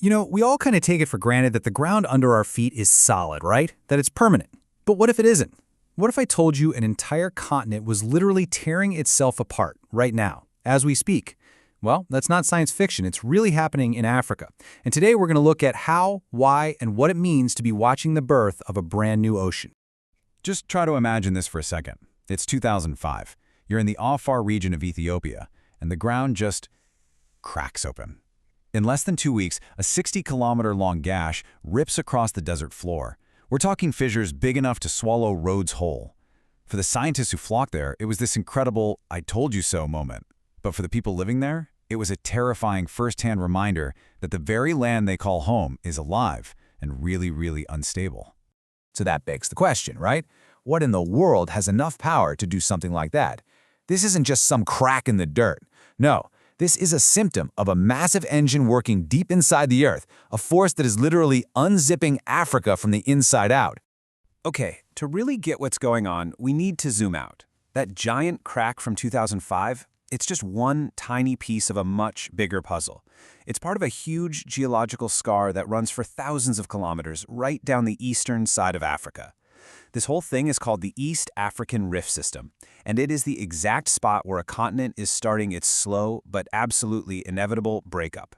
We all kind of take it for granted that the ground under our feet is solid, right? That it's permanent. But what if it isn't? What if I told you an entire continent was literally tearing itself apart right now, as we speak? Well, that's not science fiction. It's really happening in Africa. And today we're going to look at how, why, and what it means to be watching the birth of a brand new ocean. Just try to imagine this for a second. It's 2005. You're in the Afar region of Ethiopia, and the ground just cracks open. In less than 2 weeks, a 60-kilometer-long gash rips across the desert floor. We're talking fissures big enough to swallow roads whole. For the scientists who flocked there, it was this incredible "I told you so" moment. But for the people living there, it was a terrifying first-hand reminder that the very land they call home is alive and really, really unstable. So that begs the question, right? What in the world has enough power to do something like that? This isn't just some crack in the dirt. No, this is a symptom of a massive engine working deep inside the Earth, a force that is literally unzipping Africa from the inside out. Okay, to really get what's going on, we need to zoom out. That giant crack from 2005, it's just one tiny piece of a much bigger puzzle. It's part of a huge geological scar that runs for thousands of kilometers right down the eastern side of Africa. This whole thing is called the East African Rift System, and it is the exact spot where a continent is starting its slow but absolutely inevitable breakup.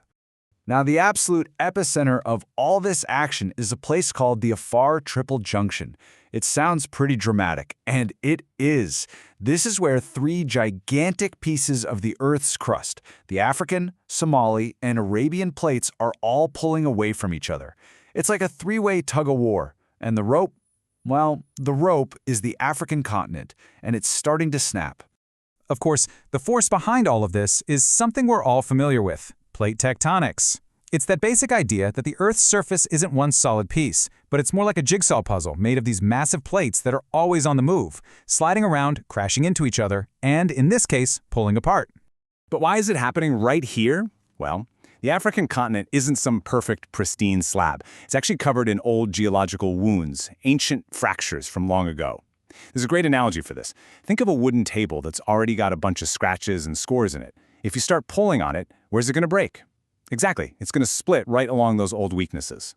Now, the absolute epicenter of all this action is a place called the Afar Triple Junction. It sounds pretty dramatic, and it is. This is where three gigantic pieces of the Earth's crust, the African, Somali, and Arabian plates, are all pulling away from each other. It's like a three-way tug-of-war, and the rope, well, the rope is the African continent, and it's starting to snap. Of course, the force behind all of this is something we're all familiar with: plate tectonics. It's that basic idea that the Earth's surface isn't one solid piece, but it's more like a jigsaw puzzle made of these massive plates that are always on the move, sliding around, crashing into each other, and, in this case, pulling apart. But why is it happening right here? Well, the African continent isn't some perfect, pristine slab. It's actually covered in old geological wounds, ancient fractures from long ago. There's a great analogy for this. Think of a wooden table that's already got a bunch of scratches and scores in it. If you start pulling on it, where's it going to break? Exactly, it's going to split right along those old weaknesses.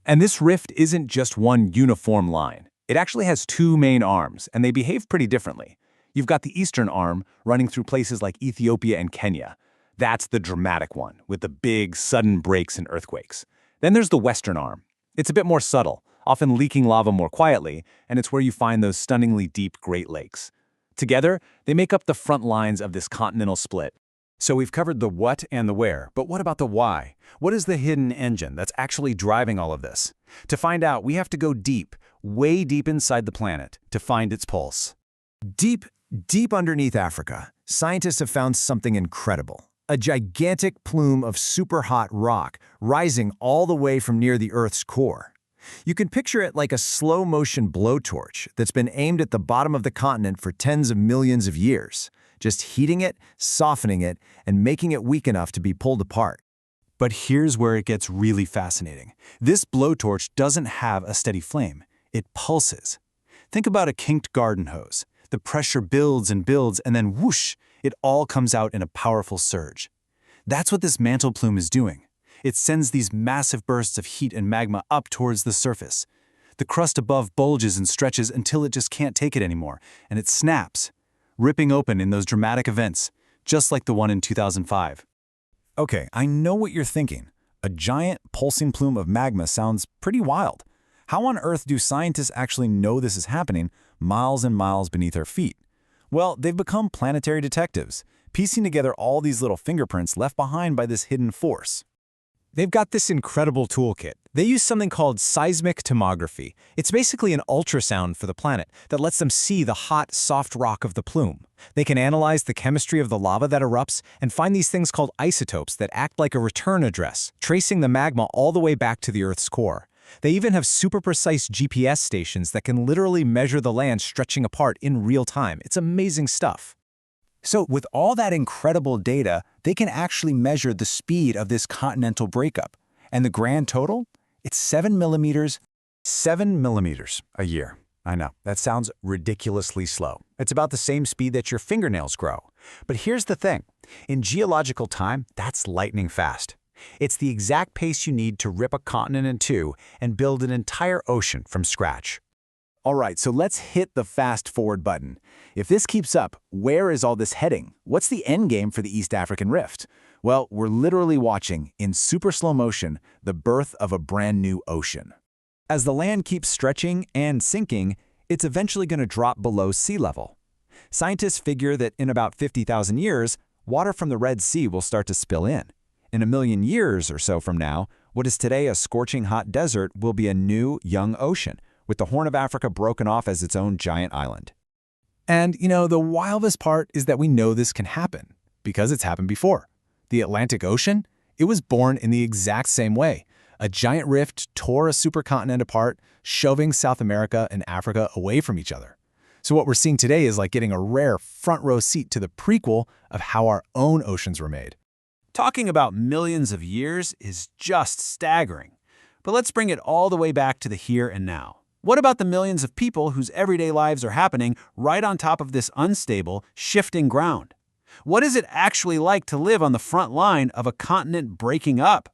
And this rift isn't just one uniform line. It actually has two main arms, and they behave pretty differently. You've got the eastern arm running through places like Ethiopia and Kenya. That's the dramatic one, with the big, sudden breaks and earthquakes. Then there's the western arm. It's a bit more subtle, often leaking lava more quietly, and it's where you find those stunningly deep Great Lakes. Together, they make up the front lines of this continental split. So we've covered the what and the where, but what about the why? What is the hidden engine that's actually driving all of this? To find out, we have to go deep, way deep inside the planet, to find its pulse. Deep, deep underneath Africa, scientists have found something incredible. A gigantic plume of super-hot rock rising all the way from near the Earth's core. You can picture it like a slow-motion blowtorch that's been aimed at the bottom of the continent for tens of millions of years, just heating it, softening it, and making it weak enough to be pulled apart. But here's where it gets really fascinating. This blowtorch doesn't have a steady flame. It pulses. Think about a kinked garden hose. The pressure builds, and then whoosh, it all comes out in a powerful surge. That's what this mantle plume is doing. It sends these massive bursts of heat and magma up towards the surface. The crust above bulges and stretches until it just can't take it anymore, and it snaps, ripping open in those dramatic events, just like the one in 2005. Okay, I know what you're thinking. A giant, pulsing plume of magma sounds pretty wild. How on earth do scientists actually know this is happening miles and miles beneath our feet? Well, they've become planetary detectives, piecing together all these little fingerprints left behind by this hidden force. They've got this incredible toolkit. They use something called seismic tomography. It's basically an ultrasound for the planet that lets them see the hot, soft rock of the plume. They can analyze the chemistry of the lava that erupts and find these things called isotopes that act like a return address, tracing the magma all the way back to the Earth's core. They even have super precise GPS stations that can literally measure the land stretching apart in real time. It's amazing stuff. So with all that incredible data, they can actually measure the speed of this continental breakup. And the grand total? It's 7 millimeters. 7 millimeters a year. I know, that sounds ridiculously slow. It's about the same speed that your fingernails grow. But here's the thing. In geological time, that's lightning fast. It's the exact pace you need to rip a continent in two and build an entire ocean from scratch. All right, so let's hit the fast-forward button. If this keeps up, where is all this heading? What's the end game for the East African Rift? Well, we're literally watching, in super slow motion, the birth of a brand new ocean. As the land keeps stretching and sinking, it's eventually going to drop below sea level. Scientists figure that in about 50,000 years, water from the Red Sea will start to spill in. In 1,000,000 years or so from now, what is today a scorching hot desert will be a new, young ocean, with the Horn of Africa broken off as its own giant island. And, the wildest part is that we know this can happen, because it's happened before. The Atlantic Ocean, it was born in the exact same way. A giant rift tore a supercontinent apart, shoving South America and Africa away from each other. So what we're seeing today is like getting a rare front-row seat to the prequel of how our own oceans were made. Talking about millions of years is just staggering. But let's bring it all the way back to the here and now. What about the millions of people whose everyday lives are happening right on top of this unstable, shifting ground? What is it actually like to live on the front line of a continent breaking up?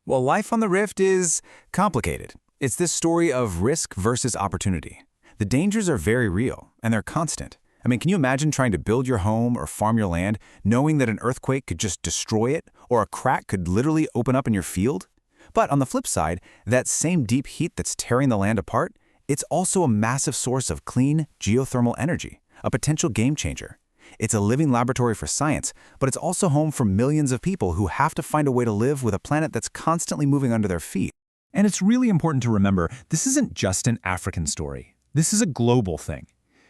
Well, life on the rift is complicated. It's this story of risk versus opportunity. The dangers are very real, and they're constant. I mean, can you imagine trying to build your home or farm your land, knowing that an earthquake could just destroy it, or a crack could literally open up in your field? But on the flip side, that same deep heat that's tearing the land apart, it's also a massive source of clean geothermal energy, a potential game changer. It's a living laboratory for science, but it's also home for millions of people who have to find a way to live with a planet that's constantly moving under their feet. And it's really important to remember, this isn't just an African story. This is a global thing.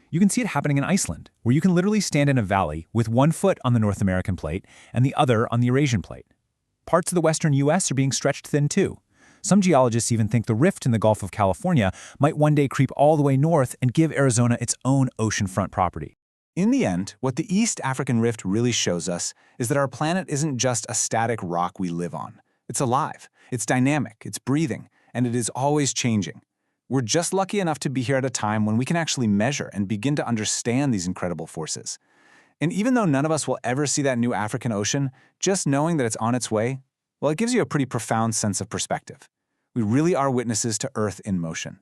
You can see it happening in Iceland, where you can literally stand in a valley with one foot on the North American plate and the other on the Eurasian plate. Parts of the western U.S. are being stretched thin too. Some geologists even think the rift in the Gulf of California might one day creep all the way north and give Arizona its own oceanfront property. In the end, what the East African Rift really shows us is that our planet isn't just a static rock we live on. It's alive, it's dynamic, it's breathing, and it is always changing. We're just lucky enough to be here at a time when we can actually measure and begin to understand these incredible forces. And even though none of us will ever see that new African Ocean, just knowing that it's on its way, well, it gives you a pretty profound sense of perspective. We really are witnesses to Earth in motion.